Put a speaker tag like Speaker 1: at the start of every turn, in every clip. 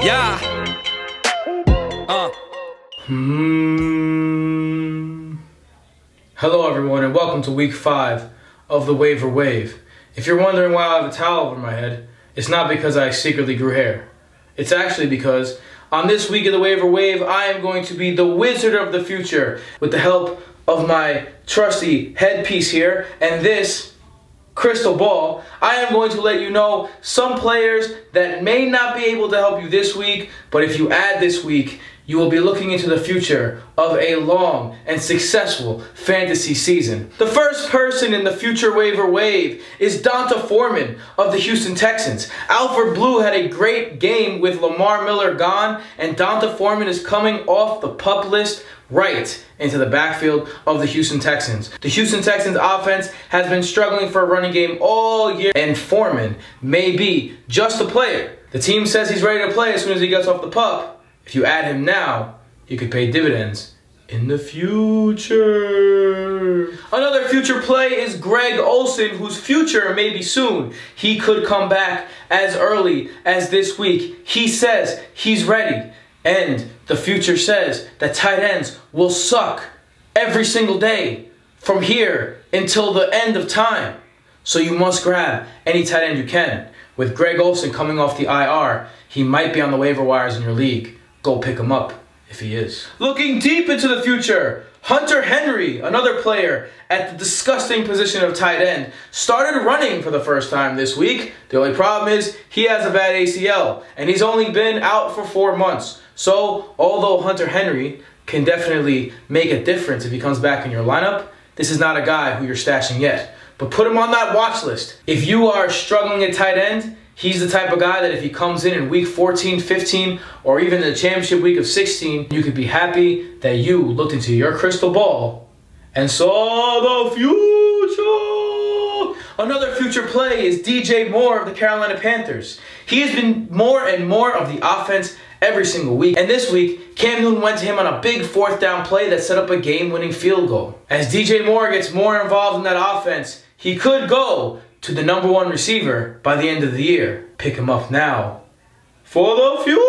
Speaker 1: Yeah.
Speaker 2: Hello everyone and welcome to week 5 of the Waiver Wave. If you're wondering why I have a towel over my head, it's not because I secretly grew hair. It's actually because on this week of the Waiver Wave, I am going to be the wizard of the future with the help of my trusty headpiece here and this crystal ball. I am going to let you know some players that may not be able to help you this week, but if you add this week, you will be looking into the future of a long and successful fantasy season. The first person in the future waiver wave is Donta Foreman of the Houston Texans. Alfred Blue had a great game with Lamar Miller gone, and Donta Foreman is coming off the PUP list right into the backfield of the Houston Texans. The Houston Texans offense has been struggling for a running game all year, and Foreman may be just a player. The team says he's ready to play as soon as he gets off the PUP. If you add him now, he could pay dividends in the future. Another future play is Greg Olsen, whose future may be soon. He could come back as early as this week. He says he's ready. And the future says that tight ends will suck every single day from here until the end of time. So you must grab any tight end you can. With Greg Olsen coming off the IR, he might be on the waiver wires in your league. Go pick him up if he is. Looking deep into the future, Hunter Henry, another player at the disgusting position of tight end, started running for the first time this week. The only problem is he has a bad ACL, and he's only been out for 4 months. So, although Hunter Henry can definitely make a difference if he comes back in your lineup, this is not a guy who you're stashing yet. But put him on that watch list. If you are struggling at tight end, he's the type of guy that if he comes in week 14, 15, or even the championship week of 16, you could be happy that you looked into your crystal ball and saw the future. Another future play is DJ Moore of the Carolina Panthers. He has been more and more of the offense every single week. And this week, Cam Newton went to him on a big 4th down play that set up a game-winning field goal. As DJ Moore gets more involved in that offense, he could go to the #1 receiver by the end of the year. Pick him up now for the future.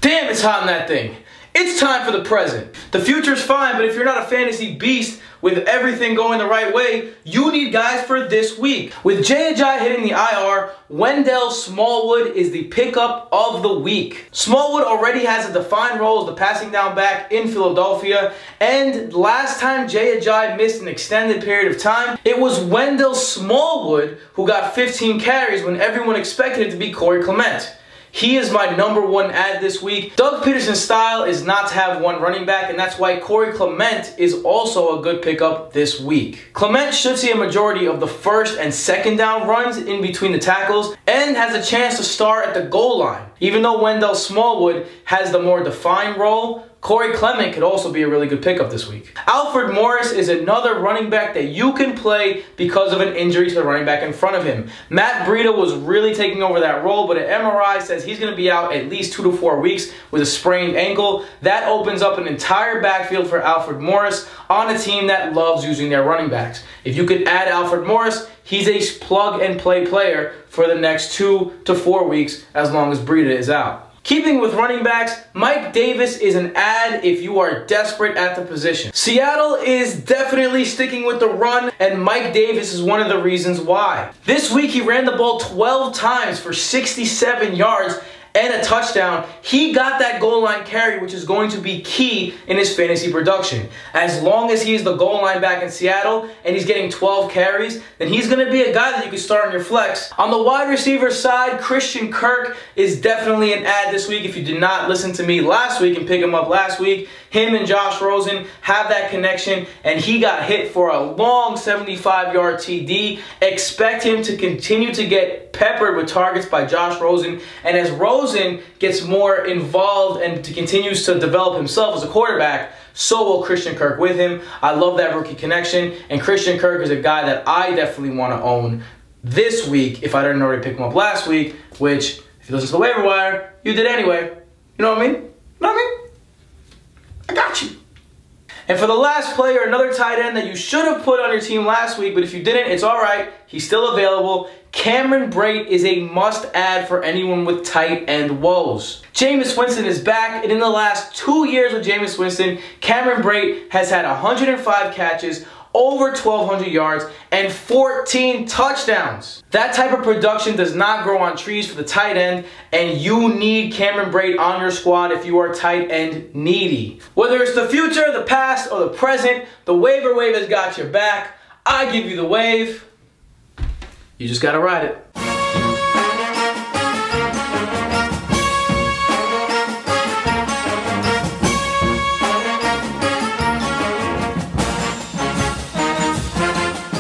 Speaker 2: Damn, it's hot in that thing. It's time for the present. The future's fine, but if you're not a fantasy beast with everything going the right way, you need guys for this week. With Jay Ajayi hitting the IR, Wendell Smallwood is the pickup of the week. Smallwood already has a defined role as the passing down back in Philadelphia, and last time Jay Ajayi missed an extended period of time, it was Wendell Smallwood who got 15 carries when everyone expected it to be Corey Clement. He is my #1 add this week. Doug Peterson's style is not to have one running back, and that's why Corey Clement is also a good pickup this week. Clement should see a majority of the 1st and 2nd down runs in between the tackles and has a chance to start at the goal line. Even though Wendell Smallwood has the more defined role, Corey Clement could also be a really good pickup this week. Alfred Morris is another running back that you can play because of an injury to the running back in front of him. Matt Breida was really taking over that role, but an MRI says he's going to be out at least 2 to 4 weeks with a sprained ankle. That opens up an entire backfield for Alfred Morris on a team that loves using their running backs. If you could add Alfred Morris, he's a plug-and-play player for the next 2 to 4 weeks as long as Breida is out. Keeping with running backs, Mike Davis is an add if you are desperate at the position. Seattle is definitely sticking with the run, and Mike Davis is one of the reasons why. This week he ran the ball 12 times for 67 yards and a touchdown. He got that goal line carry, which is going to be key in his fantasy production. As long as he's the goal line back in Seattle and he's getting 12 carries, then he's going to be a guy that you can start on your flex. On the wide receiver side, Christian Kirk is definitely an add this week. If you did not listen to me last week and pick him up last week, him and Josh Rosen have that connection, and he got hit for a long 75-yard TD. Expect him to continue to get peppered with targets by Josh Rosen, and as Rosen gets more involved and continues to develop himself as a quarterback, so will Christian Kirk with him. I love that rookie connection, and Christian Kirk is a guy that I definitely want to own this week if I didn't already pick him up last week, which, if you listen to the waiver wire, you did anyway. You know what I mean? You know what I mean? I got you. And for the last player, another tight end that you should have put on your team last week, but if you didn't, it's all right. He's still available. Cameron Brate is a must-add for anyone with tight end woes. Jameis Winston is back, and in the last 2 years with Jameis Winston, Cameron Brate has had 105 catches, over 1,200 yards, and 14 touchdowns. That type of production does not grow on trees for the tight end, and you need Cameron Brate on your squad if you are tight end needy. Whether it's the future, the past, or the present, the waiver wave has got your back. I give you the wave. You just gotta ride it.